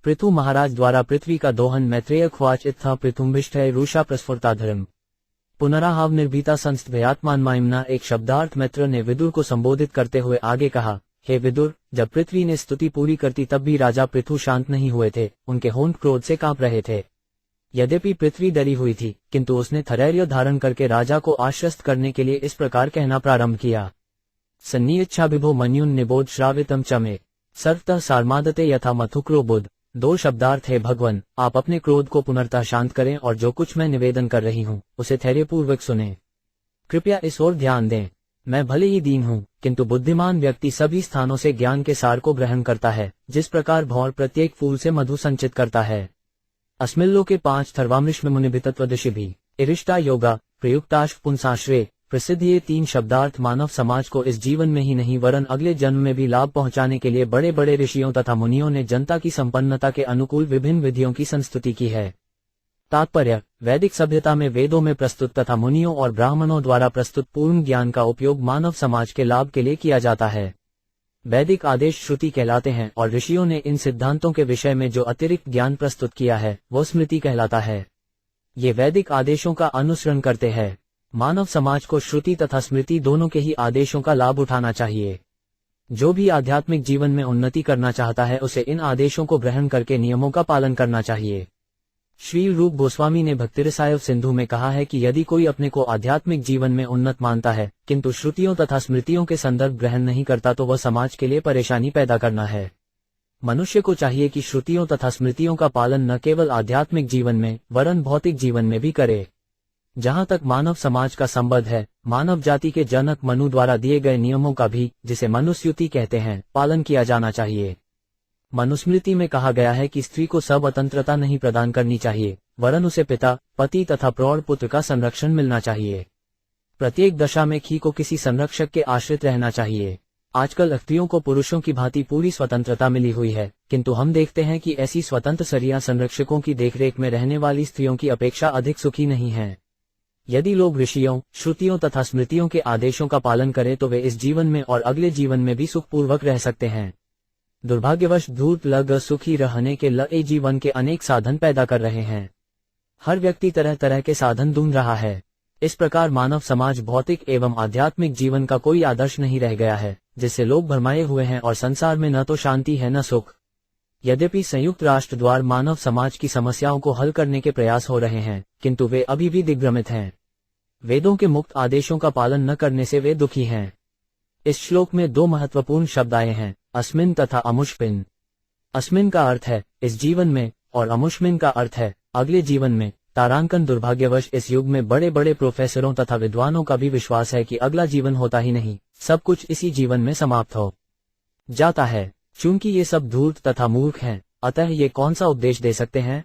पृथु महाराज द्वारा पृथ्वी का दोहन मैत्रेय ख्वाच इत्था पृथुम्भिष्ठय रूषा प्रस्फुरताधर्म पुनराहाव निर्भीता संस्थभयात्मान्मायमना। एक शब्दार्थ मैत्र ने विदुर को संबोधित करते हुए आगे कहा, हे विदुर, जब पृथ्वी ने स्तुति पूरी करती तब भी राजा पृथु शांत नहीं हुए थे, उनके होंठ क्रोध से कांप रहे थे। यद्यपि पृथ्वी डरी हुई थी, किंतु उसने धैर्य धारण करके राजा को आश्वस्त करने के लिए इस प्रकार कहना प्रारंभ किया, सन्नियच्छा विभो मन्युन निबोध श्रावितम चमे सर्वतः सारमादते यथा मथुक्रो बुध। दो शब्दार्थ है, भगवन, आप अपने क्रोध को पुनर्तः शांत करें और जो कुछ मैं निवेदन कर रही हूँ उसे धैर्यपूर्वक सुने। कृपया इस ओर ध्यान दें। मैं भले ही दीन हूँ, किंतु बुद्धिमान व्यक्ति सभी स्थानों से ज्ञान के सार को ग्रहण करता है, जिस प्रकार भौर प्रत्येक फूल से मधु संचित करता है। अस्मिल्लो के 5 थर्वामृष में मुनिभितत्वदशि भी इरिष्टा योगा प्रयुक्ताश्व पुंसाश्रय प्रसिद्ध। ये 3 शब्दार्थ मानव समाज को इस जीवन में ही नहीं वरन अगले जन्म में भी लाभ पहुंचाने के लिए बड़े बड़े ऋषियों तथा मुनियों ने जनता की संपन्नता के अनुकूल विभिन्न विधियों की संस्तुति की है। तात्पर्य, वैदिक सभ्यता में वेदों में प्रस्तुत तथा मुनियों और ब्राह्मणों द्वारा प्रस्तुत पूर्ण ज्ञान का उपयोग मानव समाज के लाभ के लिए किया जाता है। वैदिक आदेश श्रुति कहलाते हैं और ऋषियों ने इन सिद्धांतों के विषय में जो अतिरिक्त ज्ञान प्रस्तुत किया है वो स्मृति कहलाता है। ये वैदिक आदेशों का अनुसरण करते हैं। मानव समाज को श्रुति तथा स्मृति दोनों के ही आदेशों का लाभ उठाना चाहिए। जो भी आध्यात्मिक जीवन में उन्नति करना चाहता है उसे इन आदेशों को ग्रहण करके नियमों का पालन करना चाहिए। श्री रूप गोस्वामी ने भक्तिरसायव सिंधु में कहा है कि यदि कोई अपने को आध्यात्मिक जीवन में उन्नत मानता है किंतु श्रुतियों तथा स्मृतियों के संदर्भ ग्रहण नहीं करता तो वह समाज के लिए परेशानी पैदा करना है। मनुष्य को चाहिए कि श्रुतियों तथा स्मृतियों का पालन न केवल आध्यात्मिक जीवन में वरन भौतिक जीवन में भी करे। जहाँ तक मानव समाज का संबंध है, मानव जाति के जनक मनु द्वारा दिए गए नियमों का भी, जिसे मनुस्मृति कहते हैं, पालन किया जाना चाहिए। मनुस्मृति में कहा गया है कि स्त्री को स्वतंत्रता नहीं प्रदान करनी चाहिए वरन उसे पिता, पति तथा प्रौढ़ पुत्र का संरक्षण मिलना चाहिए। प्रत्येक दशा में खी को किसी संरक्षक के आश्रित रहना चाहिए। आजकल स्त्रियों को पुरुषों की भांति पूरी स्वतंत्रता मिली हुई है, किंतु हम देखते हैं कि ऐसी स्वतंत्र स्त्रियां संरक्षकों की देखरेख में रहने वाली स्त्रियों की अपेक्षा अधिक सुखी नहीं हैं। यदि लोग ऋषियों, श्रुतियों तथा स्मृतियों के आदेशों का पालन करें तो वे इस जीवन में और अगले जीवन में भी सुखपूर्वक रह सकते हैं। दुर्भाग्यवश धूर्त लग सुखी रहने के लिए जीवन के अनेक साधन पैदा कर रहे हैं। हर व्यक्ति तरह तरह के साधन ढूंढ रहा है। इस प्रकार मानव समाज भौतिक एवं आध्यात्मिक जीवन का कोई आदर्श नहीं रह गया है, जिससे लोग भरमाए हुए हैं और संसार में न तो शांति है न सुख। यद्यपि संयुक्त राष्ट्र द्वारा मानव समाज की समस्याओं को हल करने के प्रयास हो रहे हैं, किंतु वे अभी भी दिग्भ्रमित हैं। वेदों के मुक्त आदेशों का पालन न करने से वे दुखी हैं। इस श्लोक में 2 महत्वपूर्ण शब्द आए हैं, अस्मिन तथा अमुष्मिन। अस्मिन का अर्थ है इस जीवन में और अमुष्मिन का अर्थ है अगले जीवन में। तारांकन, दुर्भाग्यवश इस युग में बड़े बड़े प्रोफेसरों तथा विद्वानों का भी विश्वास है कि अगला जीवन होता ही नहीं, सब कुछ इसी जीवन में समाप्त हो जाता है। चूंकि ये सब धूर्त तथा मूर्ख हैं, अतः ये कौन सा उपदेश दे सकते हैं?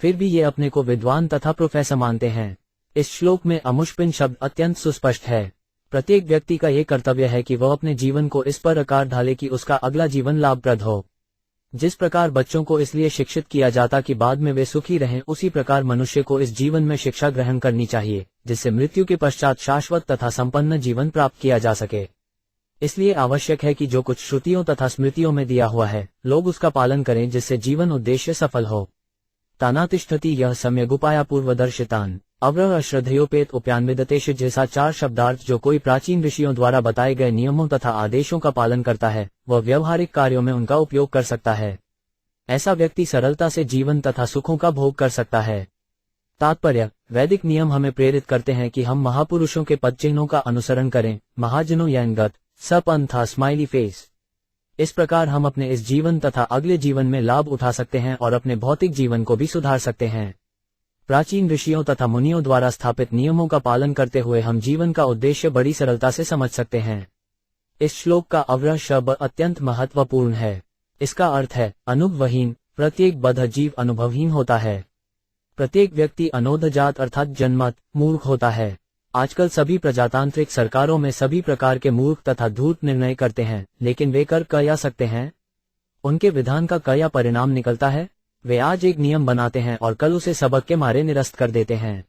फिर भी ये अपने को विद्वान तथा प्रोफेसर मानते हैं। इस श्लोक में अमुष्मिन शब्द अत्यंत सुस्पष्ट है। प्रत्येक व्यक्ति का ये कर्तव्य है कि वह अपने जीवन को इस पर आकार ढाले कि उसका अगला जीवन लाभप्रद हो। जिस प्रकार बच्चों को इसलिए शिक्षित किया जाता कि बाद में वे सुखी रहें, उसी प्रकार मनुष्य को इस जीवन में शिक्षा ग्रहण करनी चाहिए, जिससे मृत्यु के पश्चात शाश्वत तथा संपन्न जीवन प्राप्त किया जा सके। इसलिए आवश्यक है कि जो कुछ श्रुतियों तथा स्मृतियों में दिया हुआ है, लोग उसका पालन करें, जिससे जीवन उद्देश्य सफल हो। तानातिष्ठति यह सम्यगुपाया पूर्वदर्शितान अव्रह अश्रद्धयोपेत उप्यान्विदतेश जैसा 4 शब्दार्थ जो कोई प्राचीन ऋषियों द्वारा बताए गए नियमों तथा आदेशों का पालन करता है, वह व्यवहारिक कार्यों में उनका उपयोग कर सकता है। ऐसा व्यक्ति सरलता से जीवन तथा सुखों का भोग कर सकता है। तात्पर्य, वैदिक नियम हमें प्रेरित करते हैं कि हम महापुरुषों के पदचिन्हों का अनुसरण करें। महाजनों यंगत सपंथा स्माइली फेस। इस प्रकार हम अपने इस जीवन तथा अगले जीवन में लाभ उठा सकते हैं और अपने भौतिक जीवन को भी सुधार सकते हैं। प्राचीन ऋषियों तथा मुनियों द्वारा स्थापित नियमों का पालन करते हुए हम जीवन का उद्देश्य बड़ी सरलता से समझ सकते हैं। इस श्लोक का अव्रह शब्द अत्यंत महत्वपूर्ण है। इसका अर्थ है अनुभवहीन। प्रत्येक बद्ध जीव अनुभवहीन होता है। प्रत्येक व्यक्ति अनोधजात अर्थात जन्मत मूर्ख होता है। आजकल सभी प्रजातांत्रिक सरकारों में सभी प्रकार के मूर्ख तथा धूर्त निर्णय करते हैं, लेकिन वे कर क्या सकते हैं? उनके विधान का क्या परिणाम निकलता है? वे आज एक नियम बनाते हैं और कल उसे सबक के मारे निरस्त कर देते हैं।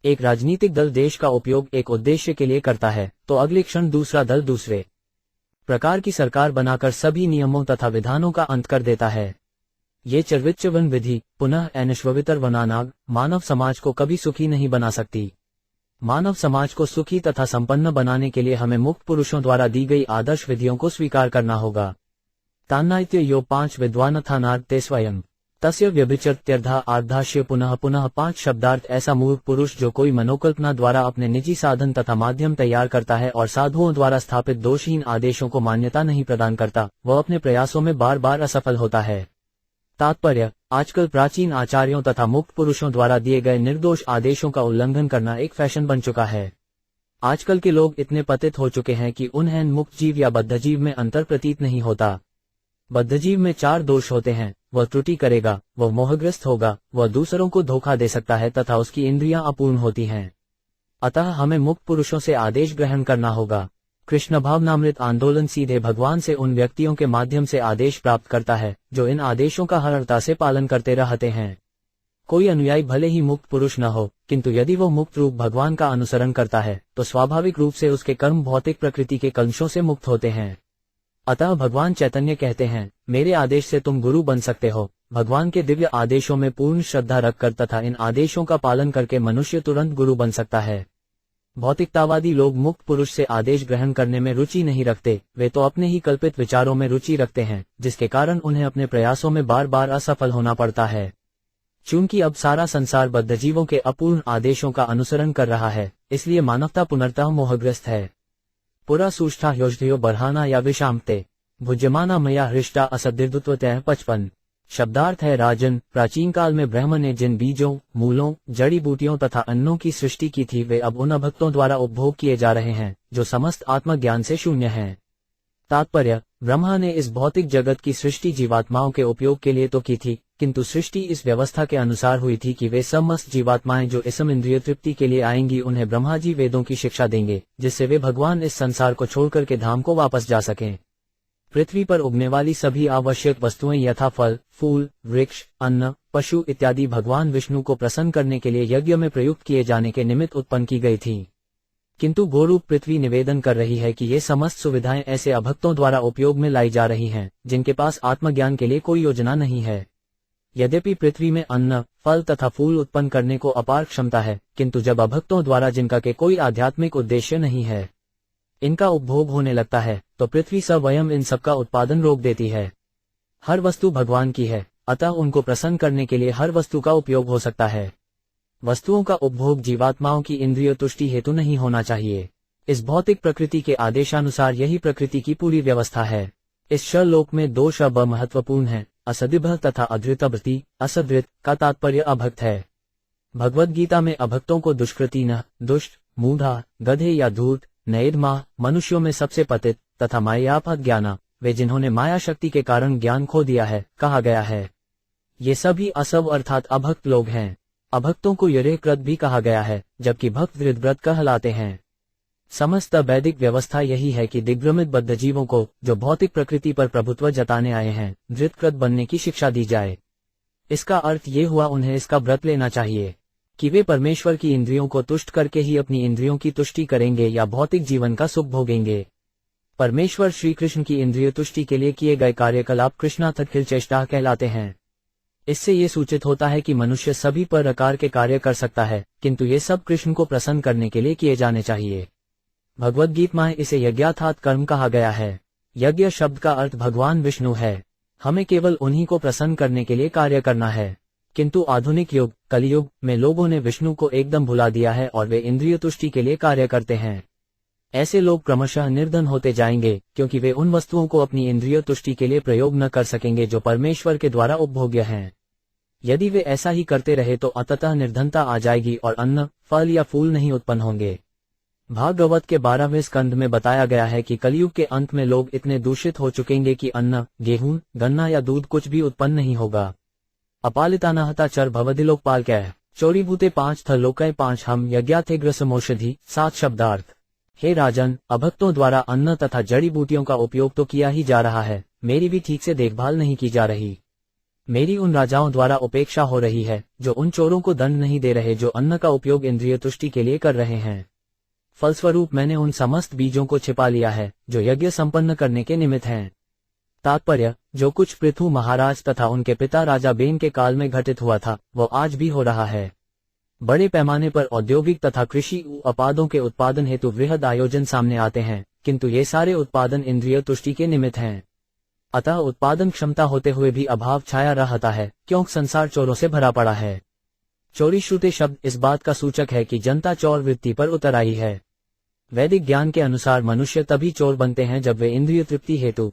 एक राजनीतिक दल देश का उपयोग एक उद्देश्य के लिए करता है, तो अगले क्षण दूसरा दल दूसरे प्रकार की सरकार बनाकर सभी नियमों तथा विधानों का अंत कर देता है। ये चर्विच्चवन विधि पुनः एनश्ववितर वनानाग मानव समाज को कभी सुखी नहीं बना सकती। मानव समाज को सुखी तथा संपन्न बनाने के लिए हमें मुक्त पुरुषों द्वारा दी गई आदर्श विधियों को स्वीकार करना होगा। तान्नाइत्य यो 5 विद्वानथानार्थ ते स्वयं तस्य व्यभिचर्त्यर्धा आर्धाश्य पुनः पुनः 5 शब्दार्थ। ऐसा मूर्ख पुरुष जो कोई मनोकल्पना द्वारा अपने निजी साधन तथा माध्यम तैयार करता है और साधुओं द्वारा स्थापित दोषहीन आदेशों को मान्यता नहीं प्रदान करता, वह अपने प्रयासों में बार बार असफल होता है। तात्पर्य, आजकल प्राचीन आचार्यों तथा मुक्त पुरुषों द्वारा दिए गए निर्दोष आदेशों का उल्लंघन करना एक फैशन बन चुका है। आजकल के लोग इतने पतित हो चुके हैं कि उन्हें मुक्त जीव या बद्धजीव में अंतर प्रतीत नहीं होता। बद्धजीव में 4 दोष होते हैं, वह त्रुटि करेगा, वह मोहग्रस्त होगा, वह दूसरों को धोखा दे सकता है तथा उसकी इंद्रियां अपूर्ण होती हैं। अतः हमें मुक्त पुरुषों से आदेश ग्रहण करना होगा। कृष्ण भावनामृत आंदोलन सीधे भगवान से उन व्यक्तियों के माध्यम से आदेश प्राप्त करता है जो इन आदेशों का हरता से पालन करते रहते हैं। कोई अनुयायी भले ही मुक्त पुरुष न हो, किंतु यदि वो मुक्त रूप भगवान का अनुसरण करता है तो स्वाभाविक रूप से उसके कर्म भौतिक प्रकृति के कलंशों से मुक्त होते हैं। अतः भगवान चैतन्य कहते हैं, मेरे आदेश से तुम गुरु बन सकते हो। भगवान के दिव्य आदेशों में पूर्ण श्रद्धा रखकर तथा इन आदेशों का पालन करके मनुष्य तुरंत गुरु बन सकता है। भौतिकतावादी लोग मुक्त पुरुष से आदेश ग्रहण करने में रुचि नहीं रखते, वे तो अपने ही कल्पित विचारों में रुचि रखते हैं, जिसके कारण उन्हें अपने प्रयासों में बार बार असफल होना पड़ता है। चूंकि अब सारा संसार बद्धजीवों के अपूर्ण आदेशों का अनुसरण कर रहा है, इसलिए मानवता पुनर्तः मोहग्रस्त है। पुरा सुष्ठा योजयो बरहाना या विषामते भुज्यमाना मया हृष्टा असदीर्घत्वतः 55। शब्दार्थ है, राजन, प्राचीन काल में ब्रह्म ने जिन बीजों, मूलों, जड़ी बूटियों तथा अन्नों की सृष्टि की थी वे अब उन अभक्तों द्वारा उपभोग किए जा रहे हैं जो समस्त आत्मज्ञान से शून्य हैं। तात्पर्य, ब्रह्मा ने इस भौतिक जगत की सृष्टि जीवात्माओं के उपयोग के लिए तो की थी, किंतु सृष्टि इस व्यवस्था के अनुसार हुई थी कि वे समस्त जीवात्माएं जो इसम इंद्रिय तृप्ति के लिए आएंगी उन्हें ब्रह्मा जी वेदों की शिक्षा देंगे, जिससे वे भगवान इस संसार को छोड़कर के धाम को वापस जा सकें। पृथ्वी पर उगने वाली सभी आवश्यक वस्तुएं यथा फल, फूल, वृक्ष, अन्न, पशु इत्यादि भगवान विष्णु को प्रसन्न करने के लिए यज्ञ में प्रयुक्त किए जाने के निमित्त उत्पन्न की गई थी। किंतु गोरूप पृथ्वी निवेदन कर रही है कि ये समस्त सुविधाएं ऐसे अभक्तों द्वारा उपयोग में लाई जा रही हैं, जिनके पास आत्मज्ञान के लिए कोई योजना नहीं है। यद्यपि पृथ्वी में अन्न, फल तथा फूल उत्पन्न करने को अपार क्षमता है, किंतु जब अभक्तों द्वारा जिनका के कोई आध्यात्मिक उद्देश्य नहीं है इनका उपभोग होने लगता है, तो पृथ्वी स्वयं इन सबका उत्पादन रोक देती है। हर वस्तु भगवान की है, अतः उनको प्रसन्न करने के लिए हर वस्तु का उपयोग हो सकता है। वस्तुओं का उपभोग जीवात्माओं की इंद्रिय तुष्टि हेतु नहीं होना चाहिए। इस भौतिक प्रकृति के आदेशानुसार यही प्रकृति की पूरी व्यवस्था है। इस शलोक में 2 शब्द महत्वपूर्ण हैं, असदिभ तथा अधृतभृति। असदृत का तात्पर्य अभक्त है। भगवद गीता में अभक्तों को दुष्कृति न, दुष्ट, मूढ़ा, गधे या धूर्त, नैदमा, मनुष्यों में सबसे पतित तथा मायापद ज्ञाना, वे जिन्होंने माया शक्ति के कारण ज्ञान खो दिया है, कहा गया है। ये सभी असव अर्थात अभक्त लोग हैं। अभक्तों को यरेकृत भी कहा गया है, जबकि भक्त धृतव्रत कहलाते हैं। समस्त वैदिक व्यवस्था यही है कि दिग्भ्रमित बद्धजीवों को, जो भौतिक प्रकृति पर प्रभुत्व जताने आए हैं, धृतकृत बनने की शिक्षा दी जाए। इसका अर्थ ये हुआ उन्हें इसका व्रत लेना चाहिए कि वे परमेश्वर की इंद्रियों को तुष्ट करके ही अपनी इंद्रियों की तुष्टि करेंगे या भौतिक जीवन का सुख भोगेंगे। परमेश्वर श्री कृष्ण की इंद्रिय तुष्टि के लिए किए गए कार्यकलाप कृष्णार्थखिल चेष्टा कहलाते हैं। इससे ये सूचित होता है कि मनुष्य सभी प्रकार के कार्य कर सकता है, किंतु ये सब कृष्ण को प्रसन्न करने के लिए किए जाने चाहिए। भगवद गीता में इसे यज्ञार्थात कर्म कहा गया है। यज्ञ शब्द का अर्थ भगवान विष्णु है। हमें केवल उन्हीं को प्रसन्न करने के लिए कार्य करना है। किंतु आधुनिक युग, कलियुग में लोगों ने विष्णु को एकदम भुला दिया है और वे इंद्रिय तुष्टि के लिए कार्य करते हैं। ऐसे लोग क्रमशः निर्धन होते जाएंगे, क्योंकि वे उन वस्तुओं को अपनी इंद्रिय तुष्टि के लिए प्रयोग न कर सकेंगे जो परमेश्वर के द्वारा उपभोग्य हैं। यदि वे ऐसा ही करते रहे तो अंततः निर्धनता आ जाएगी और अन्न, फल या फूल नहीं उत्पन्न होंगे। भागवत के 12वें स्कंद में बताया गया है कि कलयुग के अंत में लोग इतने दूषित हो चुकेंगे कि अन्न, गेहूं, गन्ना या दूध कुछ भी उत्पन्न नहीं होगा। अपालितानाहता चर भवदिलोकपाल कह चोरीभूते 5 थ लोकय 5 हम यज्ञाथे ग्रसमोषधि। 7 शब्दार्थ। हे राजन, अभक्तों द्वारा अन्न तथा जड़ी बूटियों का उपयोग तो किया ही जा रहा है, मेरी भी ठीक से देखभाल नहीं की जा रही। मेरी उन राजाओं द्वारा उपेक्षा हो रही है जो उन चोरों को दंड नहीं दे रहे जो अन्न का उपयोग इंद्रिय तुष्टि के लिए कर रहे हैं। फलस्वरूप मैंने उन समस्त बीजों को छिपा लिया है जो यज्ञ संपन्न करने के निमित्त हैं। तात्पर्य, जो कुछ पृथु महाराज तथा उनके पिता राजा बेन के काल में घटित हुआ था, वो आज भी हो रहा है। बड़े पैमाने पर औद्योगिक तथा कृषि उत्पादों के उत्पादन हेतु वृहद आयोजन सामने आते हैं, किंतु ये सारे उत्पादन इंद्रिय तुष्टि के निमित्त हैं। अतः उत्पादन क्षमता होते हुए भी अभाव छाया रहता है, क्योंकि संसार चोरों से भरा पड़ा है। चोरी श्रुते शब्द इस बात का सूचक है कि जनता चोर वृत्ति पर उतर आई है। वैदिक ज्ञान के अनुसार मनुष्य तभी चोर बनते हैं जब वे इंद्रिय तृप्ति हेतु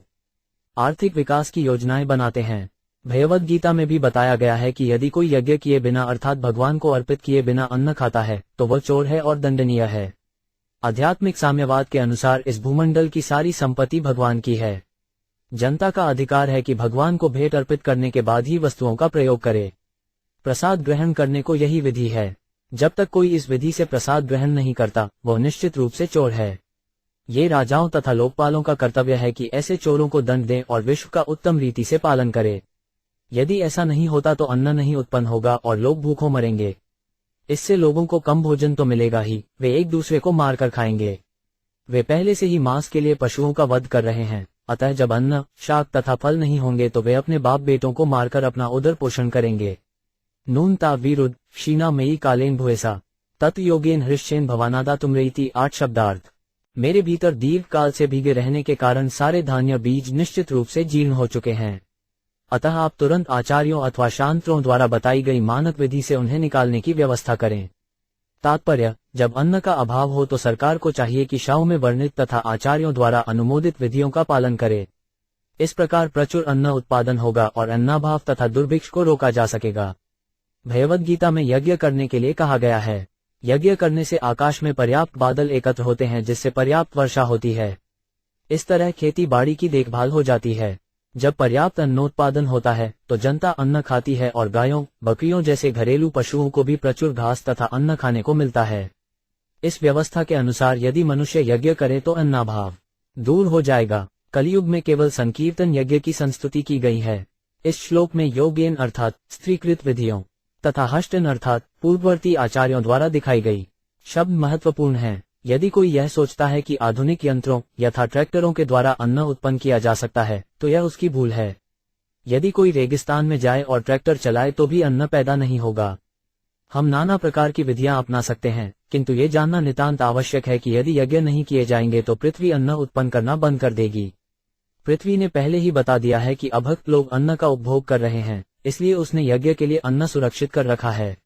आर्थिक विकास की योजनाएं बनाते हैं। भगवद गीता में भी बताया गया है कि यदि कोई यज्ञ किए बिना अर्थात भगवान को अर्पित किए बिना अन्न खाता है तो वह चोर है और दंडनीय है। आध्यात्मिक साम्यवाद के अनुसार इस भूमंडल की सारी संपत्ति भगवान की है। जनता का अधिकार है कि भगवान को भेंट अर्पित करने के बाद ही वस्तुओं का प्रयोग करे। प्रसाद ग्रहण करने को यही विधि है। जब तक कोई इस विधि से प्रसाद ग्रहण नहीं करता, वह निश्चित रूप से चोर है। ये राजाओं तथा लोकपालों का कर्तव्य है कि ऐसे चोरों को दंड दें और विश्व का उत्तम रीति से पालन करे। यदि ऐसा नहीं होता तो अन्न नहीं उत्पन्न होगा और लोग भूखों मरेंगे। इससे लोगों को कम भोजन तो मिलेगा ही, वे एक दूसरे को मारकर खाएंगे। वे पहले से ही मांस के लिए पशुओं का वध कर रहे हैं, अतः जब अन्न, शाक तथा फल नहीं होंगे तो वे अपने बाप बेटों को मारकर अपना उदर पोषण करेंगे। नूनता विरुद्ध क्षीणा मयी कालेन भुएसा तत् योगेन हृष्येन भवानादा तुमरेति। 8 शब्दार्थ। मेरे भीतर दीर्घ काल से भीगे रहने के कारण सारे धान्य बीज निश्चित रूप से जीर्ण हो चुके हैं। अतः आप तुरंत आचार्यों अथवा शास्त्रों द्वारा बताई गई मानक विधि से उन्हें निकालने की व्यवस्था करें। तात्पर्य, जब अन्न का अभाव हो तो सरकार को चाहिए कि शाओं में वर्णित तथा आचार्यों द्वारा अनुमोदित विधियों का पालन करे। इस प्रकार प्रचुर अन्न उत्पादन होगा और अन्नाभाव तथा दुर्भिक्ष को रोका जा सकेगा। भगवद गीता में यज्ञ करने के लिए कहा गया है। यज्ञ करने से आकाश में पर्याप्त बादल एकत्र होते हैं जिससे पर्याप्त वर्षा होती है। इस तरह खेती बाड़ी की देखभाल हो जाती है। जब पर्याप्त अन्नोत्पादन होता है तो जनता अन्न खाती है और गायों, बकरियों जैसे घरेलू पशुओं को भी प्रचुर घास तथा अन्न खाने को मिलता है। इस व्यवस्था के अनुसार यदि मनुष्य यज्ञ करे तो अन्नाभाव दूर हो जाएगा। कलयुग में केवल संकीर्तन यज्ञ की संस्तुति की गई है। इस श्लोक में योगेन अर्थात स्त्रीकृत विधियों तथा हष्टन अर्थात पूर्ववर्ती आचार्यों द्वारा दिखाई गई शब्द महत्वपूर्ण हैं। यदि कोई यह सोचता है कि आधुनिक यंत्रों यथा ट्रैक्टरों के द्वारा अन्न उत्पन्न किया जा सकता है तो यह उसकी भूल है। यदि कोई रेगिस्तान में जाए और ट्रैक्टर चलाए तो भी अन्न पैदा नहीं होगा। हम नाना प्रकार की विधियां अपना सकते हैं, किंतु ये जानना नितांत आवश्यक है कि यदि यज्ञ नहीं किए जाएंगे तो पृथ्वी अन्न उत्पन्न करना बंद कर देगी। पृथ्वी ने पहले ही बता दिया है कि अभक्त लोग अन्न का उपभोग कर रहे हैं, इसलिए उसने यज्ञ के लिए अन्न सुरक्षित कर रखा है।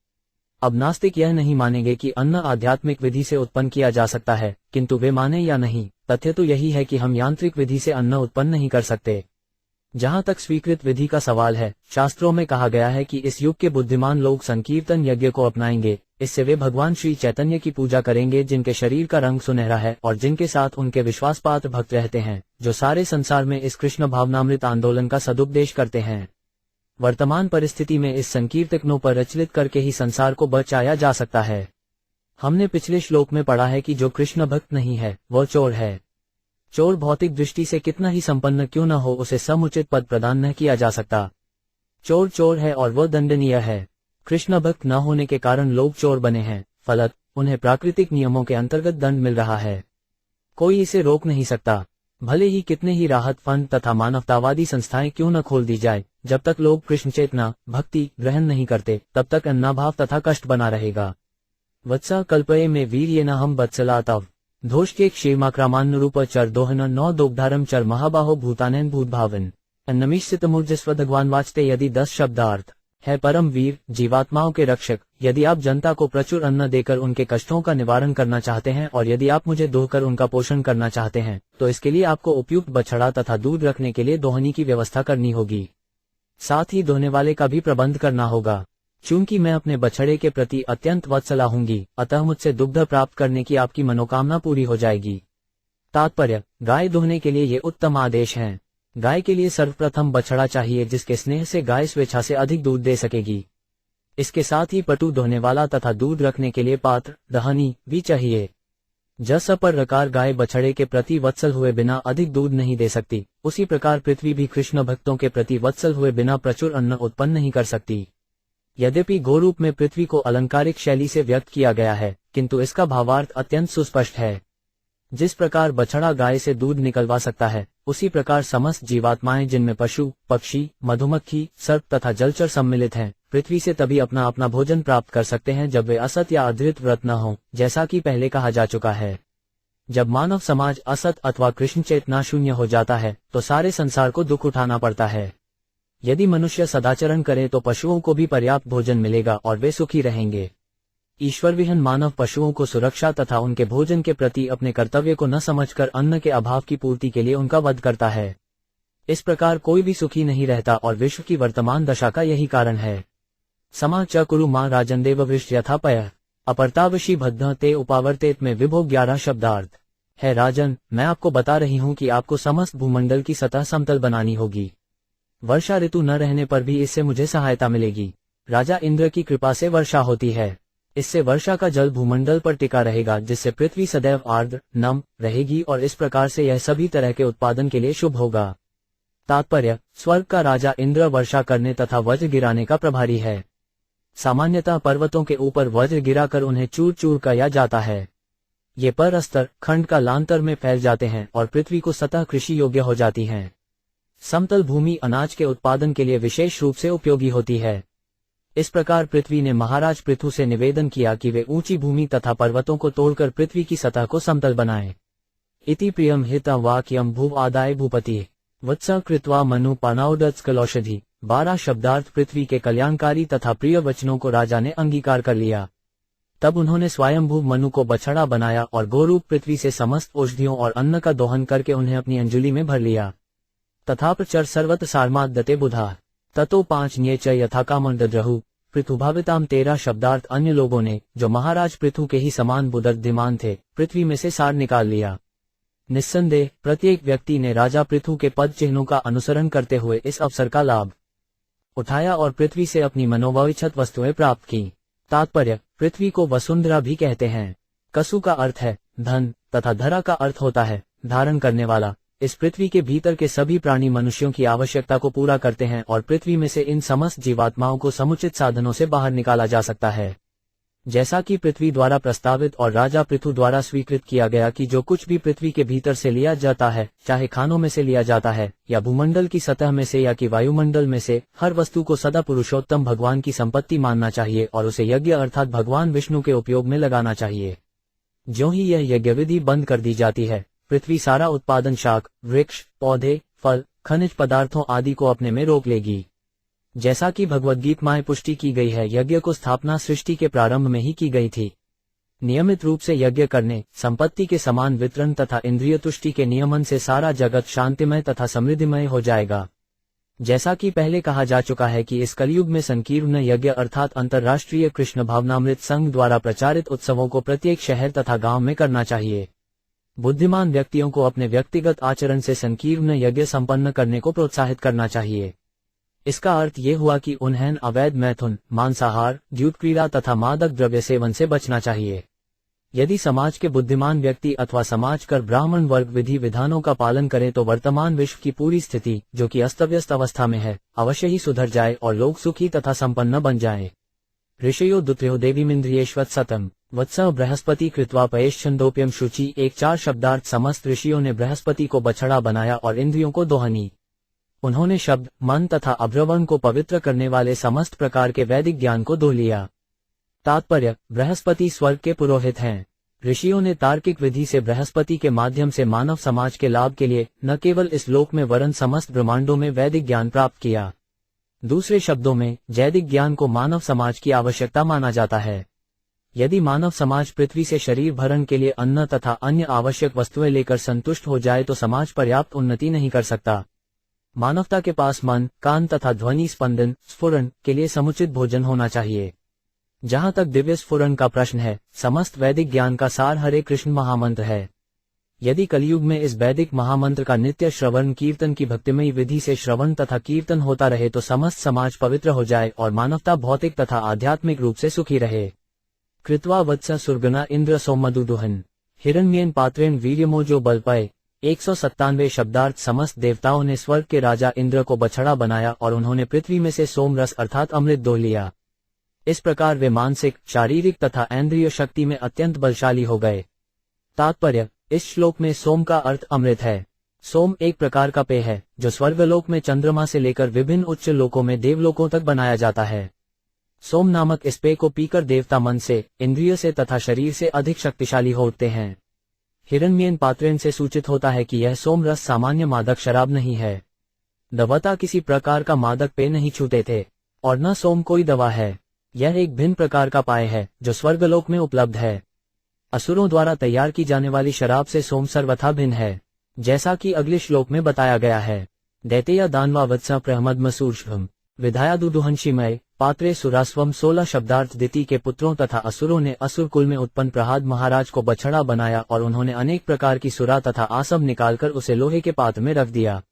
अब नास्तिक यह नहीं मानेंगे कि अन्न आध्यात्मिक विधि से उत्पन्न किया जा सकता है, किंतु वे माने या नहीं, तथ्य तो यही है कि हम यांत्रिक विधि से अन्न उत्पन्न नहीं कर सकते। जहां तक स्वीकृत विधि का सवाल है, शास्त्रों में कहा गया है कि इस युग के बुद्धिमान लोग संकीर्तन यज्ञ को अपनाएंगे। इससे वे भगवान श्री चैतन्य की पूजा करेंगे जिनके शरीर का रंग सुनहरा है और जिनके साथ उनके विश्वास पात्र भक्त रहते हैं, जो सारे संसार में इस कृष्ण भावनामृत आंदोलन का सदुपदेश करते हैं। वर्तमान परिस्थिति में इस संकीर्तकों पर प्रचलित करके ही संसार को बचाया जा सकता है। हमने पिछले श्लोक में पढ़ा है कि जो कृष्ण भक्त नहीं है वह चोर है। चोर भौतिक दृष्टि से कितना ही संपन्न क्यों न हो, उसे समुचित पद प्रदान न किया जा सकता। चोर चोर है और वह दंडनीय है। कृष्ण भक्त न होने के कारण लोग चोर बने हैं, फलत उन्हें प्राकृतिक नियमों के अंतर्गत दंड मिल रहा है। कोई इसे रोक नहीं सकता। भले ही कितने ही राहत फंड तथा मानवतावादी संस्थाएं क्यों न खोल दी जाए, जब तक लोग कृष्ण चेतना भक्ति ग्रहण नहीं करते तब तक अन्नाभाव तथा कष्ट बना रहेगा। वत्सा कल्पये में वीर्येन हम वत्सला तव धोष के क्षेमाक्रामानुरूप चर दोहन नौ दोग्धारम चर महाबाहो भूतानैन भूतभावन अन्नमीश्चितमूर्जस्व भगवान वाचते। यदि 10 शब्दार्थ है परम वीर, जीवात्माओं के रक्षक, यदि आप जनता को प्रचुर अन्न देकर उनके कष्टों का निवारण करना चाहते हैं और यदि आप मुझे दोहकर उनका पोषण करना चाहते हैं तो इसके लिए आपको उपयुक्त बछड़ा तथा दूध रखने के लिए दोहनी की व्यवस्था करनी होगी। साथ ही दोहने वाले का भी प्रबंध करना होगा। चूंकि मैं अपने बछड़े के प्रति अत्यंत वत्सला हूंगी, अतः मुझसे दुग्ध प्राप्त करने की आपकी मनोकामना पूरी हो जाएगी। तात्पर्य, गाय दोहने के लिए ये उत्तम आदेश हैं। गाय के लिए सर्वप्रथम बछड़ा चाहिए जिसके स्नेह से गाय स्वेच्छा से अधिक दूध दे सकेगी। इसके साथ ही पटु दोहने वाला तथा दूध रखने के लिए पात्र दहनी भी चाहिए। जस पर रकार गाय बछड़े के प्रति वत्सल हुए बिना अधिक दूध नहीं दे सकती, उसी प्रकार पृथ्वी भी कृष्ण भक्तों के प्रति वत्सल हुए बिना प्रचुर अन्न उत्पन्न नहीं कर सकती। यद्यपि गोरूप में पृथ्वी को अलंकारिक शैली से व्यक्त किया गया है, किंतु इसका भावार्थ अत्यंत सुस्पष्ट है। जिस प्रकार बछड़ा गाय से दूध निकलवा सकता है, उसी प्रकार समस्त जीवात्माएं जिनमें पशु, पक्षी, मधुमक्खी, सर्प तथा जलचर सम्मिलित हैं, पृथ्वी से तभी अपना अपना भोजन प्राप्त कर सकते हैं जब वे असत या अधृत व्रत न हों, जैसा कि पहले कहा जा चुका है। जब मानव समाज असत अथवा कृष्ण चेतना शून्य हो जाता है तो सारे संसार को दुख उठाना पड़ता है। यदि मनुष्य सदाचरण करे तो पशुओं को भी पर्याप्त भोजन मिलेगा और वे सुखी रहेंगे। ईश्वर विहीन मानव पशुओं को सुरक्षा तथा उनके भोजन के प्रति अपने कर्तव्य को न समझकर अन्न के अभाव की पूर्ति के लिए उनका वध करता है। इस प्रकार कोई भी सुखी नहीं रहता और विश्व की वर्तमान दशा का यही कारण है। समा च कुरु मां राजनदेव विष यथापय अपरतावशी भद्ध ते उपावर्तेत में विभो 11 शब्दार्थ है। राजन, मैं आपको बता रही हूँ कि आपको समस्त भूमंडल की सतह समतल बनानी होगी। वर्षा ऋतु न रहने पर भी इससे मुझे सहायता मिलेगी। राजा इंद्र की कृपा से वर्षा होती है। इससे वर्षा का जल भूमंडल पर टिका रहेगा, जिससे पृथ्वी सदैव आर्द्र नम रहेगी और इस प्रकार से यह सभी तरह के उत्पादन के लिए शुभ होगा। तात्पर्य: स्वर्ग का राजा इंद्र वर्षा करने तथा वज्र गिराने का प्रभारी है। सामान्यतः पर्वतों के ऊपर वज्र गिराकर उन्हें चूर चूर किया जाता है। ये परस्तर खंड का लांतर में फैल जाते हैं और पृथ्वी को सतह कृषि योग्य हो जाती हैं। समतल भूमि अनाज के उत्पादन के लिए विशेष रूप से उपयोगी होती है। इस प्रकार पृथ्वी ने महाराज पृथु से निवेदन किया कि वे ऊंची भूमि तथा पर्वतों को तोड़कर पृथ्वी की सतह को समतल बनाएं। इति प्रियम हितं वाक्यम भुव आदाय भूपति वत्स कृत्वा मनु पानाउदत्स्कलौषधि। 12 शब्दार्थ पृथ्वी के कल्याणकारी तथा प्रिय वचनों को राजा ने अंगीकार कर लिया। तब उन्होंने स्वयंभू मनु को बछड़ा बनाया और गोरूप पृथ्वी से समस्त औषधियों और अन्न का दोहन करके उन्हें अपनी अंजुली में भर लिया। तथा प्रचर सर्वत सारमात दते बुधा ततो 5 न्ये च यथाकामं दद्रहु पृथुभाविताम। 13 शब्दार्थ अन्य लोगों ने, जो महाराज पृथु के ही समान बुद्धिमान थे, पृथ्वी में से सार निकाल लिया। निस्संदेह प्रत्येक व्यक्ति ने राजा पृथु के पद चिन्हों का अनुसरण करते हुए इस अवसर का लाभ उठाया और पृथ्वी से अपनी मनोवांछित वस्तुएं प्राप्त की। तात्पर्य: पृथ्वी को वसुंधरा भी कहते हैं। कसु का अर्थ है धन तथा धरा का अर्थ होता है धारण करने वाला। इस पृथ्वी के भीतर के सभी प्राणी मनुष्यों की आवश्यकता को पूरा करते हैं और पृथ्वी में से इन समस्त जीवात्माओं को समुचित साधनों से बाहर निकाला जा सकता है। जैसा कि पृथ्वी द्वारा प्रस्तावित और राजा पृथु द्वारा स्वीकृत किया गया कि जो कुछ भी पृथ्वी के भीतर से लिया जाता है, चाहे खानों में से लिया जाता है या भूमंडल की सतह में से या कि वायुमंडल में से, हर वस्तु को सदा पुरुषोत्तम भगवान की संपत्ति मानना चाहिए और उसे यज्ञ अर्थात भगवान विष्णु के उपयोग में लगाना चाहिए। ज्यों ही यह यज्ञविधि बंद कर दी जाती है, पृथ्वी सारा उत्पादन शाक, वृक्ष, पौधे, फल, खनिज पदार्थों आदि को अपने में रोक लेगी। जैसा कि भगवद्गीता में पुष्टि की गई है, यज्ञ को स्थापना सृष्टि के प्रारंभ में ही की गई थी। नियमित रूप से यज्ञ करने, संपत्ति के समान वितरण तथा इंद्रिय तुष्टि के नियमन से सारा जगत शांतिमय तथा समृद्धिमय हो जाएगा। जैसा कि पहले कहा जा चुका है कि इस कलयुग में संकीर्ण यज्ञ अर्थात अंतर्राष्ट्रीय कृष्ण भावनामृत संघ द्वारा प्रचारित उत्सवों को प्रत्येक शहर तथा गांव में करना चाहिए। बुद्धिमान व्यक्तियों को अपने व्यक्तिगत आचरण से संकीर्ण यज्ञ संपन्न करने को प्रोत्साहित करना चाहिए। इसका अर्थ ये हुआ कि उन्हें अवैध मैथुन, मांसाहार, द्यूत क्रीड़ा तथा मादक द्रव्य सेवन से बचना चाहिए। यदि समाज के बुद्धिमान व्यक्ति अथवा समाज कर ब्राह्मण वर्ग विधि विधानों का पालन करें तो वर्तमान विश्व की पूरी स्थिति, जो कि अस्तव्यस्त अवस्था में है, अवश्य ही सुधर जाए और लोग सुखी तथा संपन्न बन जाएं। ऋषयो दुत्र्यो देवीमिन्द्रियेष्वत् सतम वत्स बृहस्पति कृत्वा पयेश्चंदोप्यम शुचि। 1-4 शब्दार्थ समस्त ऋषियों ने बृहस्पति को बछड़ा बनाया और इंद्रियों को दोहनी। उन्होंने शब्द, मन तथा अभ्रवण को पवित्र करने वाले समस्त प्रकार के वैदिक ज्ञान को धो लिया। तात्पर्य: बृहस्पति स्वर्ग के पुरोहित हैं। ऋषियों ने तार्किक विधि से बृहस्पति के माध्यम से मानव समाज के लाभ के लिए न केवल इस लोक में वरन समस्त ब्रह्मांडों में वैदिक ज्ञान प्राप्त किया। दूसरे शब्दों में, जैदिक ज्ञान को मानव समाज की आवश्यकता माना जाता है। यदि मानव समाज पृथ्वी से शरीर भरण के लिए अन्न तथा अन्य आवश्यक वस्तुएं लेकर संतुष्ट हो जाए तो समाज पर्याप्त उन्नति नहीं कर सकता। मानवता के पास मन, कान तथा ध्वनि स्पंदन, स्फुरण के लिए समुचित भोजन होना चाहिए। जहां तक दिव्य स्फुरण का प्रश्न है, समस्त वैदिक ज्ञान का सार हरे कृष्ण महामंत्र है। यदि कलयुग में इस वैदिक महामंत्र का नित्य श्रवण कीर्तन की भक्तिमयी विधि से श्रवण तथा कीर्तन होता रहे तो समस्त समाज पवित्र हो जाए और मानवता भौतिक तथा आध्यात्मिक रूप से सुखी रहे। कृत्वा वत्स सुरगना इंद्र सोमदुदुहन हिरण्येन पात्रेण वीर्यमोजो बलपय। 197 शब्दार्थ समस्त देवताओं ने स्वर्ग के राजा इंद्र को बछड़ा बनाया और उन्होंने पृथ्वी में से सोमरस अर्थात अमृत दो लिया। इस प्रकार वे मानसिक, शारीरिक तथा इंद्रिय शक्ति में अत्यंत बलशाली हो गए। तात्पर्य: इस श्लोक में सोम का अर्थ अमृत है। सोम एक प्रकार का पेय है जो स्वर्गलोक में चंद्रमा से लेकर विभिन्न उच्च लोकों में देवलोकों तक बनाया जाता है। सोम नामक इस पेय को पीकर देवता मन से, इंद्रिय से तथा शरीर से अधिक शक्तिशाली होते हैं। हिरण्येन पात्रेन से सूचित होता है कि यह सोम रस सामान्य मादक शराब नहीं है। दवता किसी प्रकार का मादक पेय नहीं छूते थे और न सोम कोई दवा है। यह एक भिन्न प्रकार का पेय है जो स्वर्गलोक में उपलब्ध है। असुरों द्वारा तैयार की जाने वाली शराब से सोम सर्वथा भिन्न है, जैसा कि अगले श्लोक में बताया गया है। दैतेया दानवा वत्सा प्रहमदमसूर्षभम विधायादुदुहंशिमय पात्रे सुरास्वम 16 शब्दार्थ दिति के पुत्रों तथा असुरों ने असुर कुल में उत्पन्न प्रहाद महाराज को बछड़ा बनाया और उन्होंने अनेक प्रकार की सुरा तथा आसव निकालकर उसे लोहे के पात्र में रख दिया।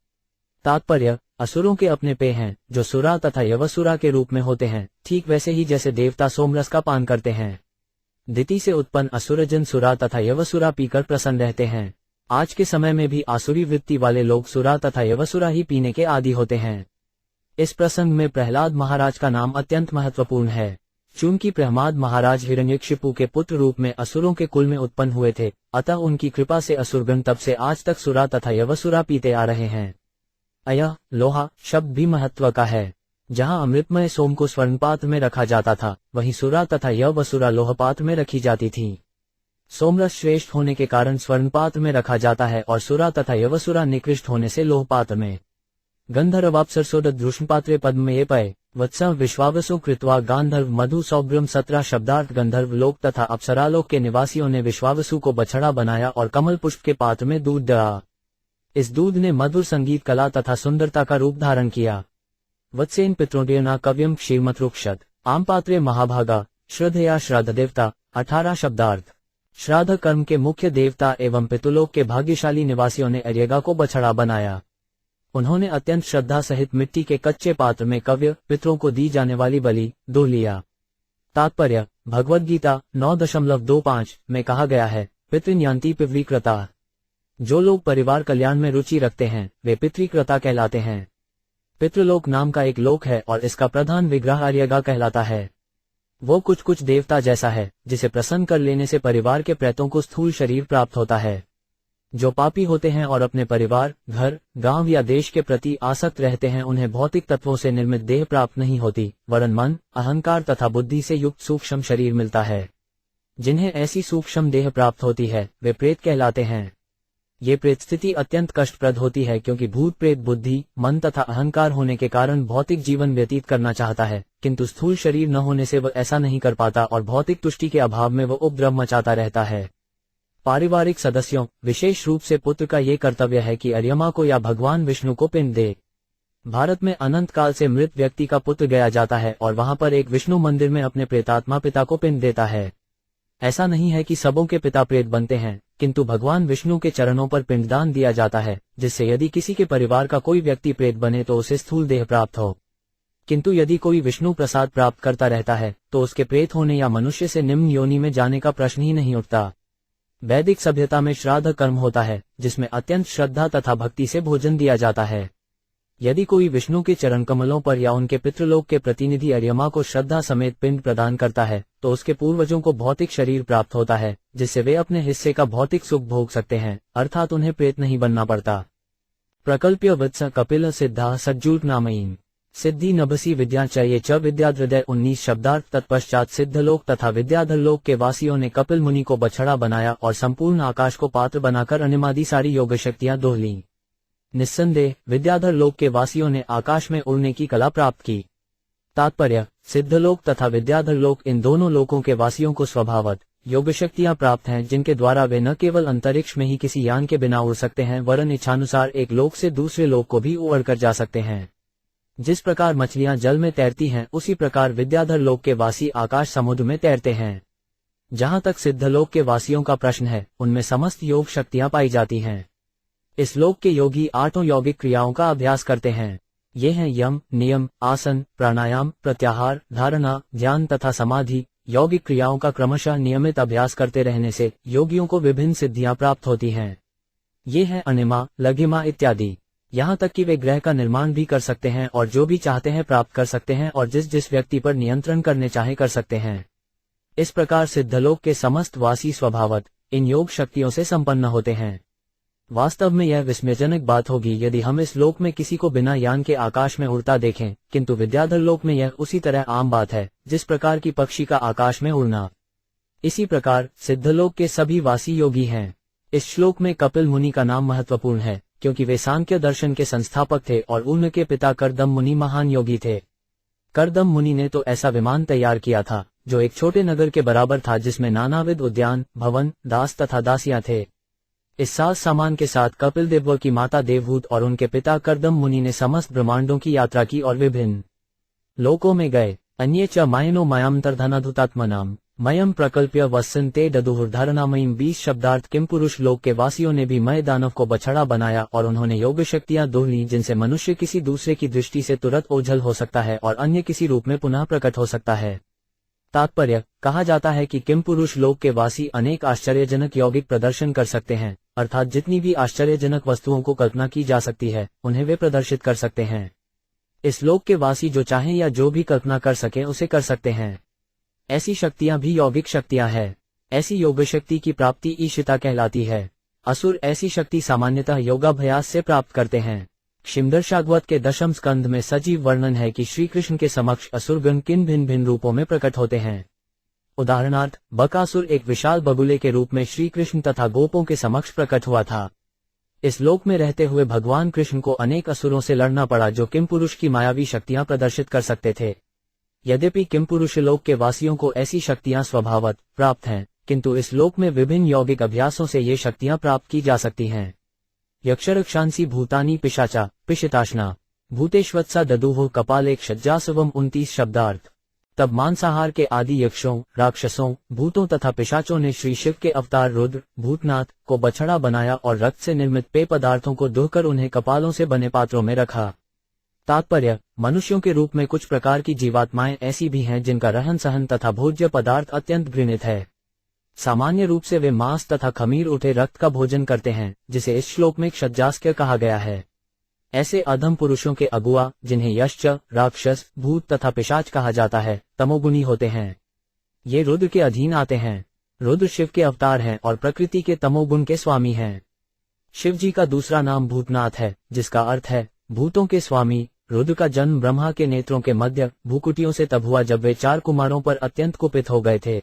तात्पर्य, असुरों के अपने पेय हैं जो सुरा तथा यवसुरा के रूप में होते हैं, ठीक वैसे ही जैसे देवता सोमरस का पान करते हैं। दिति से उत्पन्न असुरजन सुरा तथा यवसुरा पीकर प्रसन्न रहते हैं। आज के समय में भी आसुरी वृत्ति वाले लोग सुरा तथा यवसुरा ही पीने के आदी होते हैं। इस प्रसंग में प्रहलाद महाराज का नाम अत्यंत महत्वपूर्ण है। चूंकि प्रहलाद महाराज हिरण्यकशिपु के पुत्र रूप में असुरों के कुल में उत्पन्न हुए थे, अतः उनकी कृपा से असुरगण तब से आज तक सुरा तथा यवसुरा पीते आ रहे हैं। अयः लोहा शब्द भी महत्व का है। जहाँ अमृतमय सोम को स्वर्णपात्र में रखा जाता था, वहीं सुरा तथा यवसुरा लोहपात्र में रखी जाती थी। सोमरस श्रेष्ठ होने के कारण स्वर्णपात्र में रखा जाता है और सुरा तथा यवसुरा निकृष्ट होने से लोहपात्र में। गंधर्वाप्सरसोदृष्णपात्रे पद्मये पय वत्सः विश्वावसु कृत्वा गांधर्व मधु सौभ्रम 17 शब्दार्थ गंधर्व लोक तथा अप्सरालोक के निवासियों ने विश्वावसु को बछड़ा बनाया और कमल पुष्प के पात्र में दूध डाला। इस दूध ने मधुर संगीत कला तथा सुंदरता का रूप धारण किया। वत्सेन पितृोड्यना कव्यम क्षीरमतृक्षत आम पात्रे महाभागा श्रद्धया श्राद्ध देवता 18 शब्दार्थ। श्राद्ध कर्म के मुख्य देवता एवं पितृलोक के भाग्यशाली निवासियों ने अर्यगा को बछड़ा बनाया। उन्होंने अत्यंत श्रद्धा सहित मिट्टी के कच्चे पात्र में कव्य पितरों को दी जाने वाली बलि दो लिया। तात्पर्य, भगवद गीता 9.25 में कहा गया है, पितृन्यान्ति पितृकृता। जो लोग परिवार कल्याण में रुचि रखते हैं वे पितृकृता कहलाते हैं। पितृलोक नाम का एक लोक है और इसका प्रधान विग्रह अर्यगा कहलाता है। वो कुछ देवता जैसा है जिसे प्रसन्न कर लेने से परिवार के प्रेतों को स्थूल शरीर प्राप्त होता है। जो पापी होते हैं और अपने परिवार, घर, गांव या देश के प्रति आसक्त रहते हैं, उन्हें भौतिक तत्वों से निर्मित देह प्राप्त नहीं होती, वरन मन, अहंकार तथा बुद्धि से युक्त सूक्ष्म शरीर मिलता है। जिन्हें ऐसी सूक्ष्म देह प्राप्त होती है वे प्रेत कहलाते हैं। ये प्रेत स्थिति अत्यंत कष्टप्रद होती है क्योंकि भूत प्रेत बुद्धि, मन तथा अहंकार होने के कारण भौतिक जीवन व्यतीत करना चाहता है, किंतु स्थूल शरीर न होने से वह ऐसा नहीं कर पाता और भौतिक तुष्टि के अभाव में वह उपद्रव मचाता रहता है। पारिवारिक सदस्यों, विशेष रूप से पुत्र का ये कर्तव्य है कि अर्यमा को या भगवान विष्णु को पिंड दे। भारत में अनंत काल से मृत व्यक्ति का पुत्र गया जाता है और वहां पर एक विष्णु मंदिर में अपने प्रेतात्मा पिता को पिंड देता है। ऐसा नहीं है कि सबों के पिता प्रेत बनते हैं, किंतु भगवान विष्णु के चरणों पर पिंडदान दिया जाता है, जिससे यदि किसी के परिवार का कोई व्यक्ति प्रेत बने तो उसे स्थूल देह प्राप्त हो। किंतु यदि कोई विष्णु प्रसाद प्राप्त करता रहता है तो उसके प्रेत होने या मनुष्य से निम्न योनि में जाने का प्रश्न ही नहीं उठता। वैदिक सभ्यता में श्राद्ध कर्म होता है जिसमें अत्यंत श्रद्धा तथा भक्ति से भोजन दिया जाता है। यदि कोई विष्णु के चरण कमलों पर या उनके पितृलोक के प्रतिनिधि अर्यमा को श्रद्धा समेत पिंड प्रदान करता है तो उसके पूर्वजों को भौतिक शरीर प्राप्त होता है, जिससे वे अपने हिस्से का भौतिक सुख भोग सकते हैं, अर्थात उन्हें प्रेत नहीं बनना पड़ता। प्रकल्प्य वत्स कपिल सिद्धा सज्जूट नामयीम सिद्धि नभसी विद्या चाहिए च विद्याधृदय 19 शब्दार्थ। तत्पश्चात सिद्धलोक तथा विद्याधरलोक के वासियों ने कपिल मुनि को बछड़ा बनाया और संपूर्ण आकाश को पात्र बनाकर अनिमादि सारी योग शक्तियां दोह लीं। निस्संदेह विद्याधर लोक के वासियों ने आकाश में उड़ने की कला प्राप्त की। तात्पर्य, सिद्धलोक तथा विद्याधर लोक इन दोनों लोकों के वासियों को स्वभावत योग शक्तियां प्राप्त हैं, जिनके द्वारा वे न केवल अंतरिक्ष में ही किसी यान के बिना उड़ सकते हैं वरन इच्छानुसार एक लोक से दूसरे लोक को भी उड़ कर जा सकते हैं। जिस प्रकार मछलियां जल में तैरती हैं उसी प्रकार विद्याधर लोक के वासी आकाश समुद्र में तैरते हैं। जहां तक सिद्धलोक के वासियों का प्रश्न है उनमें समस्त योग शक्तियां पाई जाती हैं। इस लोक के योगी 8 यौगिक क्रियाओं का अभ्यास करते हैं। ये हैं यम, नियम, आसन, प्राणायाम, प्रत्याहार, धारणा, ध्यान तथा समाधि। यौगिक क्रियाओं का क्रमशः नियमित अभ्यास करते रहने से योगियों को विभिन्न सिद्धियां प्राप्त होती हैं। ये हैं अनिमा, लघिमा इत्यादि। यहाँ तक कि वे ग्रह का निर्माण भी कर सकते हैं और जो भी चाहते हैं प्राप्त कर सकते हैं और जिस व्यक्ति पर नियंत्रण करने चाहे कर सकते हैं। इस प्रकार सिद्धलोक के समस्त वासी स्वभावत इन योग शक्तियों से संपन्न होते हैं। वास्तव में यह विस्मयजनक बात होगी यदि हम इस लोक में किसी को बिना यान के आकाश में उड़ता देखें, किंतु विद्याधर लोक में यह उसी तरह आम बात है जिस प्रकार की पक्षी का आकाश में उड़ना। इसी प्रकार सिद्धलोक के सभी वासी योगी हैं। इस श्लोक में कपिल मुनि का नाम महत्वपूर्ण है क्योंकि वे सांख्य दर्शन के संस्थापक थे और उनके पिता करदम मुनि महान योगी थे। करदम मुनि ने तो ऐसा विमान तैयार किया था जो एक छोटे नगर के बराबर था, जिसमें नानाविध उद्यान, भवन, दास तथा दासियां थे। इस साज सामान के साथ कपिल देव की माता देवहूत और उनके पिता करदम मुनि ने समस्त ब्रह्मांडों की यात्रा की और विभिन्न लोकों में गए। अन्ये च मायनो मयांतर्धनाधुतात्मनाम मयम प्रकल्प्य वसन्ते ददुहुर्धारणामयीम 20 शब्दार्थ। किम पुरुष लोक के वासियों ने भी मय दानव को बछड़ा बनाया और उन्होंने योग शक्तियां दोह ली जिनसे मनुष्य किसी दूसरे की दृष्टि से तुरंत ओझल हो सकता है और अन्य किसी रूप में पुनः प्रकट हो सकता है। तात्पर्य, कहा जाता है कि किम पुरुष लोक के वासी अनेक आश्चर्यजनक यौगिक प्रदर्शन कर सकते हैं, अर्थात जितनी भी आश्चर्यजनक वस्तुओं को कल्पना की जा सकती है उन्हें वे प्रदर्शित कर सकते हैं। इस लोक के वासी जो चाहें या जो भी कल्पना कर सकें उसे कर सकते हैं। ऐसी शक्तियां भी यौगिक शक्तियां हैं। ऐसी योग शक्ति की प्राप्ति ईशिता कहलाती है। असुर ऐसी शक्ति सामान्यतः योगाभ्यास से प्राप्त करते हैं। शिमदर्शाग्वत के 10वें स्कंध में सजीव वर्णन है कि श्री कृष्ण के समक्ष असुरगण किन भिन्न भिन्न रूपों में प्रकट होते हैं। उदाहरणार्थ, बकासुर एक विशाल बगुले के रूप में श्री कृष्ण तथा गोपों के समक्ष प्रकट हुआ था। इस लोक में रहते हुए भगवान कृष्ण को अनेक असुरों से लड़ना पड़ा जो किम पुरुष की मायावी शक्तियां प्रदर्शित कर सकते थे। यद्यपि किम पुरुष लोक के वासियों को ऐसी शक्तियां स्वभावत प्राप्त हैं, किंतु इस लोक में विभिन्न यौगिक अभ्यासों से ये शक्तियां प्राप्त की जा सकती हैं। यक्षरक्षांसी भूतानी पिशाचा पिशिताशना भूतेश्वत्सा ददुः कपालेक शज्जासवम 29 शब्दार्थ। तब मांसाहार के आदि यक्षों, राक्षसों, भूतों तथा पिशाचों ने श्री शिव के अवतार रुद्र, भूतनाथ को बछड़ा बनाया और रक्त से निर्मित पेय पदार्थों को धोकर उन्हें कपालों से बने पात्रों में रखा। तात्पर्य, मनुष्यों के रूप में कुछ प्रकार की जीवात्माएं ऐसी भी हैं जिनका रहन सहन तथा भोज्य पदार्थ अत्यंत घृणित है। सामान्य रूप से वे मांस तथा खमीर उठे रक्त का भोजन करते हैं, जिसे इस श्लोक में क्षज्जास्क्य कहा गया है। ऐसे अधम पुरुषों के अगुआ, जिन्हें यश्च, राक्षस, भूत तथा पिशाच कहा जाता है, तमोगुणी होते हैं। ये रुद्र के अधीन आते हैं। रुद्र शिव के अवतार हैं और प्रकृति के तमोगुण के स्वामी हैं। शिव जी का दूसरा नाम भूतनाथ है, जिसका अर्थ है भूतों के स्वामी। रुद्र का जन्म ब्रह्मा के नेत्रों के मध्य भूकुटियों से तब हुआ जब वे 4 कुमारों पर अत्यंत कुपित हो गए थे।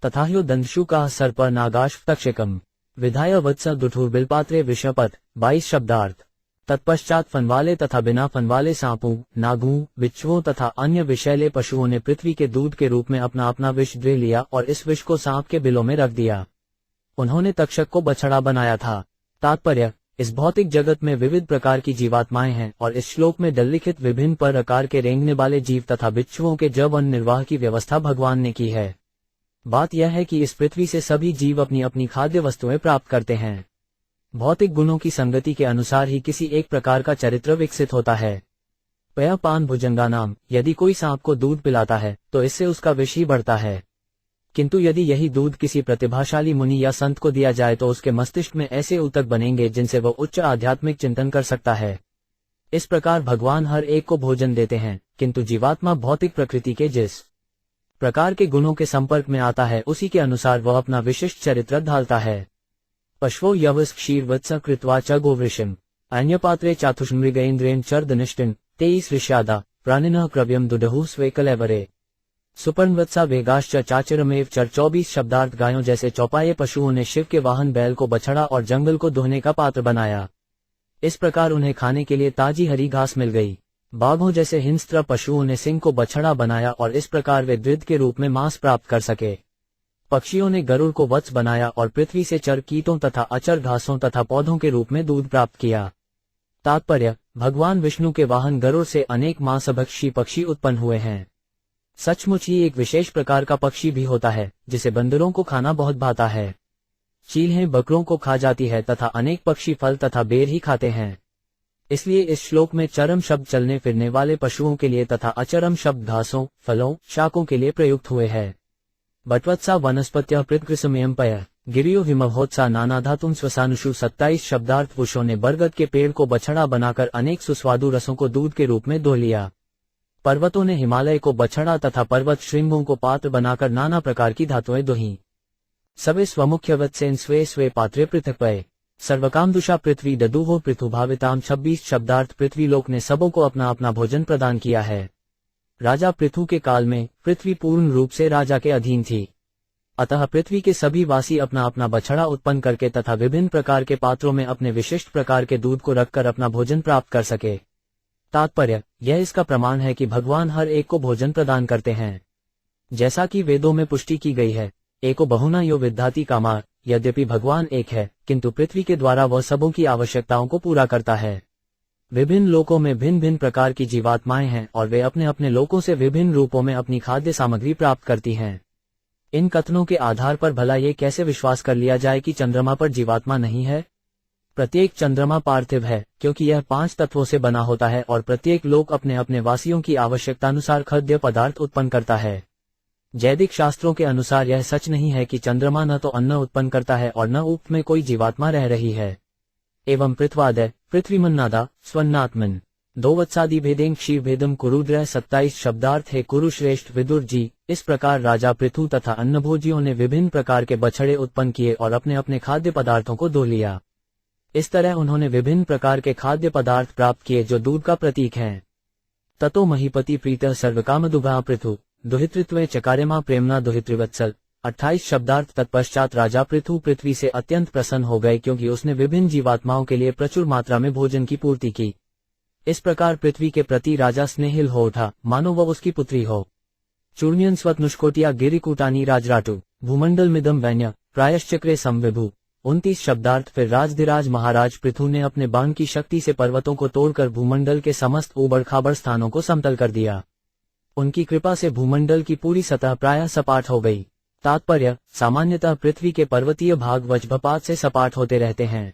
तथाह्यो दंशु का सर्प नागाश तक्षकम विधाय वत्स दुठुर्बिलपात्रे विषपथ 22 शब्दार्थ। तत्पश्चात फनवाले तथा बिना फनवाले सांपों, नागों, बिच्छुओं तथा अन्य विषैले पशुओं ने पृथ्वी के दूध के रूप में अपना अपना विष दे लिया और इस विष को सांप के बिलों में रख दिया। उन्होंने तक्षक को बछड़ा बनाया था। तात्पर्य, इस भौतिक जगत में विविध प्रकार की जीवात्माएं हैं और इस श्लोक में दल्लिखित विभिन्न पर आकार के रेंगने वाले जीव तथा बिच्छुओं के जवन निर्वाह की व्यवस्था भगवान ने की है। बात यह है कि इस पृथ्वी से सभी जीव अपनी अपनी खाद्य वस्तुएं प्राप्त करते हैं। भौतिक गुणों की संगति के अनुसार ही किसी एक प्रकार का चरित्र विकसित होता है। पयपान भुजंगा नाम, यदि कोई सांप को दूध पिलाता है तो इससे उसका विष ही बढ़ता है, किंतु यदि यही दूध किसी प्रतिभाशाली मुनि या संत को दिया जाए तो उसके मस्तिष्क में ऐसे ऊतक बनेंगे जिनसे वह उच्च आध्यात्मिक चिंतन कर सकता है। इस प्रकार भगवान हर एक को भोजन देते हैं, किंतु जीवात्मा भौतिक प्रकृति के जिस प्रकार के गुणों के संपर्क में आता है उसी के अनुसार वह अपना विशिष्ट चरित्र ढालता है। पशवो यवस क्षीरवत्स कृत्वा च गोवृषिम अन्यपात्रे चातुष्मृगेन्द्रेण चर्दनिष्टिन 23 ऋष्यादा प्राणिनः क्रव्यम दुदहु स्वेकलेवरे सुपर्णवत्सा वेगाश्च चाचिरमेव चर 24 शब्दार्थ। गायों जैसे चौपाये पशुओं ने शिव के वाहन बैल को बछड़ा और जंगल को दोहने का पात्र बनाया। इस प्रकार उन्हें खाने के लिए ताजी हरी घास मिल गई। बाघों जैसे हिंस्त्र पशुओं ने सिंह को बछड़ा बनाया और इस प्रकार वे द्विध के रूप में मांस प्राप्त कर सके। पक्षियों ने गरुड़ को वत्स बनाया और पृथ्वी से चर कीटों तथा अचर घासों तथा पौधों के रूप में दूध प्राप्त किया। तात्पर्य, भगवान विष्णु के वाहन गरुड़ से अनेक मांसभक्षी पक्षी उत्पन्न हुए हैं। सचमुच ही एक विशेष प्रकार का पक्षी भी होता है जिसे बंदरों को खाना बहुत भाता है। चीलें बकरों को खा जाती है तथा अनेक पक्षी फल तथा बेर ही खाते हैं। इसलिए इस श्लोक में चरम शब्द चलने फिरने वाले पशुओं के लिए तथा अचरम शब्द घासों, फलों, शाकों के लिए प्रयुक्त हुए हैं। बटवत्सा वनस्पत्य पृथ्कृसमयम पय गिरियो विमहोत्सा नानाधातुम स्वसानुषु 27 शब्दार्थ। पुरुषों ने बरगद के पेड़ को बछड़ा बनाकर अनेक सुस्वादु रसों को दूध के रूप में दो लिया। पर्वतों ने हिमालय को बछड़ा तथा पर्वत श्रृंगों को पात्र बनाकर नाना प्रकार की धातुएं दोही। सवे स्वमुख्यवत्सेन स्वे स्वे पात्रे पृथक पये। सर्वकामदुषा पृथ्वी ददुहो पृथुभाविताम 26 शब्दार्थ पृथ्वीलोक ने सबों को अपना अपना भोजन प्रदान किया है। राजा पृथु के काल में पृथ्वी पूर्ण रूप से राजा के अधीन थी। अतः पृथ्वी के सभी वासी अपना अपना बछड़ा उत्पन्न करके तथा विभिन्न प्रकार के पात्रों में अपने विशिष्ट प्रकार के दूध को रखकर अपना भोजन प्राप्त कर सके। तात्पर्य, यह इसका प्रमाण है कि भगवान हर एक को भोजन प्रदान करते हैं। जैसा कि वेदों में पुष्टि की गई है, एको बहुना यो विद्धाति कामा। यद्यपि भगवान एक है, किंतु पृथ्वी के द्वारा वह सबों की आवश्यकताओं को पूरा करता है। विभिन्न लोकों में भिन्न भिन्न प्रकार की जीवात्माएं हैं और वे अपने अपने लोकों से विभिन्न रूपों में अपनी खाद्य सामग्री प्राप्त करती हैं। इन कथनों के आधार पर भला ये कैसे विश्वास कर लिया जाए कि चंद्रमा पर जीवात्मा नहीं है? प्रत्येक चंद्रमा पार्थिव है, क्योंकि यह 5 तत्वों से बना होता है और प्रत्येक लोक अपने अपने वासियों की आवश्यकतानुसार खाद्य पदार्थ उत्पन्न करता है। जैविक शास्त्रों के अनुसार यह सच नहीं है कि चंद्रमा न तो अन्न उत्पन्न करता है और न उप में कोई जीवात्मा रह रही है। एवं पृथ्वादय पृथ्वीमन्नादा स्वन्नात्मन 2 वत्सादि भेदें क्षीर भेदम कुरुद्रय 27 शब्दार्थ है कुरुश्रेष्ठ विदुर जी। इस प्रकार राजा पृथु तथा अन्नभोजियों ने विभिन्न प्रकार के बछड़े उत्पन्न किए और अपने अपने खाद्य पदार्थों को धो लिया। इस तरह उन्होंने विभिन्न प्रकार के खाद्य पदार्थ प्राप्त किए जो दूध का प्रतीक हैं। ततो महीपति प्रीतः सर्वकामदुभा पृथु दुहितृत्वे चकारेमा प्रेमना दुहितृवत्सल 28 शब्दार्थ। तत्पश्चात राजा पृथु पृथ्वी से अत्यंत प्रसन्न हो गए, क्योंकि उसने विभिन्न जीवात्माओं के लिए प्रचुर मात्रा में भोजन की पूर्ति की। इस प्रकार पृथ्वी के प्रति राजा स्नेहिल हो उठा, मानो वह उसकी पुत्री हो। चूर्ण्यन स्वतनुष्कोटिया गिरिकूटानी राजराटु भूमंडल मिदम वैन्य प्रायश्चक्रे संविभु 29 शब्दार्थ। फिर राजधिराज महाराज पृथु ने अपने बाण की शक्ति से पर्वतों को तोड़कर भूमंडल के समस्त ऊबड़ खाबड़ स्थानों को समतल कर दिया। उनकी कृपा से भूमंडल की पूरी सतह प्रायः सपाट हो गई। तात्पर्य, सामान्यतः पृथ्वी के पर्वतीय भाग वज्रपात से सपाट होते रहते हैं।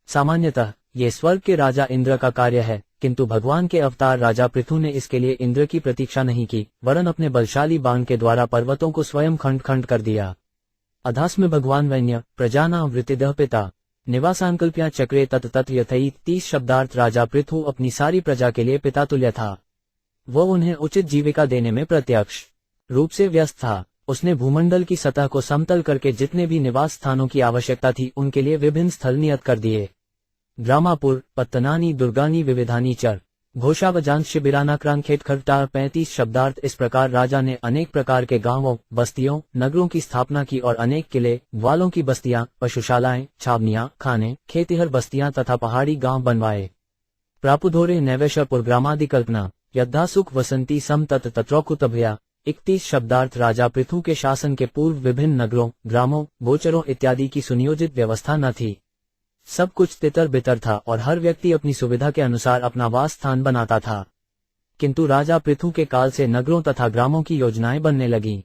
सामान्यतः ये स्वर्ग के राजा इंद्र का कार्य है, किंतु भगवान के अवतार राजा पृथु ने इसके लिए इंद्र की प्रतीक्षा नहीं की, वरन अपने बलशाली बाण के द्वारा पर्वतों को स्वयं खंड खंड कर दिया। अधास में भगवान वैन्य प्रजाना वृत्तिदः पिता निवासांकल्प्या चक्रे तत् यथई 30 शब्दार्थ। राजा पृथु अपनी सारी प्रजा के लिए पिता तुल्य था। वह उन्हें उचित जीविका देने में प्रत्यक्ष रूप से व्यस्त था। उसने भूमंडल की सतह को समतल करके जितने भी निवास स्थानों की आवश्यकता थी उनके लिए विभिन्न स्थल नियत कर दिए। ग्रामापुर पत्तनानी दुर्गानी विविधानी चर घोषावजान शिबिरानाक्रांखेट खरटार 35 शब्दार्थ। इस प्रकार राजा ने अनेक प्रकार के गांवों, बस्तियों, नगरों की स्थापना की और अनेक किले, ग्वालों की बस्तियां, पशुशालाएं, छावनियां, खाने, खेतिहर बस्तियां तथा पहाड़ी गांव बनवाए। प्रापुधोरे नैवेशपुर ग्रामादि कल्पना यद्धासुख वसंती सम तत् तत्रौकुतभया 31 शब्दार्थ। राजा पृथु के शासन के पूर्व विभिन्न नगरों, ग्रामों, गोचरों इत्यादि की सुनियोजित व्यवस्था न थी। सब कुछ तितर बितर था और हर व्यक्ति अपनी सुविधा के अनुसार अपना वास स्थान बनाता था। किंतु राजा पृथु के काल से नगरों तथा ग्रामों की योजनाएं बनने लगीं।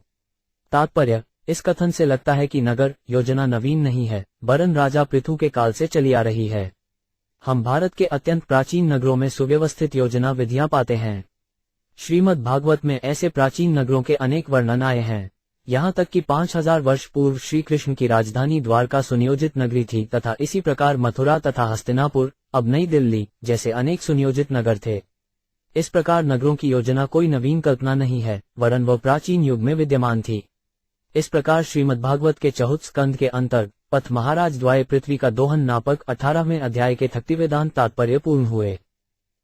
तात्पर्य, इस कथन से लगता है कि नगर योजना नवीन नहीं है, वरन राजा पृथु के काल से चली आ रही है। हम भारत के अत्यंत प्राचीन नगरों में सुव्यवस्थित योजना विधियां पाते हैं। श्रीमद् भागवत में ऐसे प्राचीन नगरों के अनेक वर्णन आए हैं। यहाँ तक कि 5000 वर्ष पूर्व श्री कृष्ण की राजधानी द्वारका सुनियोजित नगरी थी तथा इसी प्रकार मथुरा तथा हस्तिनापुर, अब नई दिल्ली जैसे अनेक सुनियोजित नगर थे। इस प्रकार नगरों की योजना कोई नवीन कल्पना नहीं है, वरन वह प्राचीन युग में विद्यमान थी। इस प्रकार श्रीमद्भागवत के 4th स्कंद के अंतर पथ महाराज द्वाय पृथ्वी का दोहन नापक 18वें अध्याय के 30 वेदांत तात्पर्य पूर्ण हुए।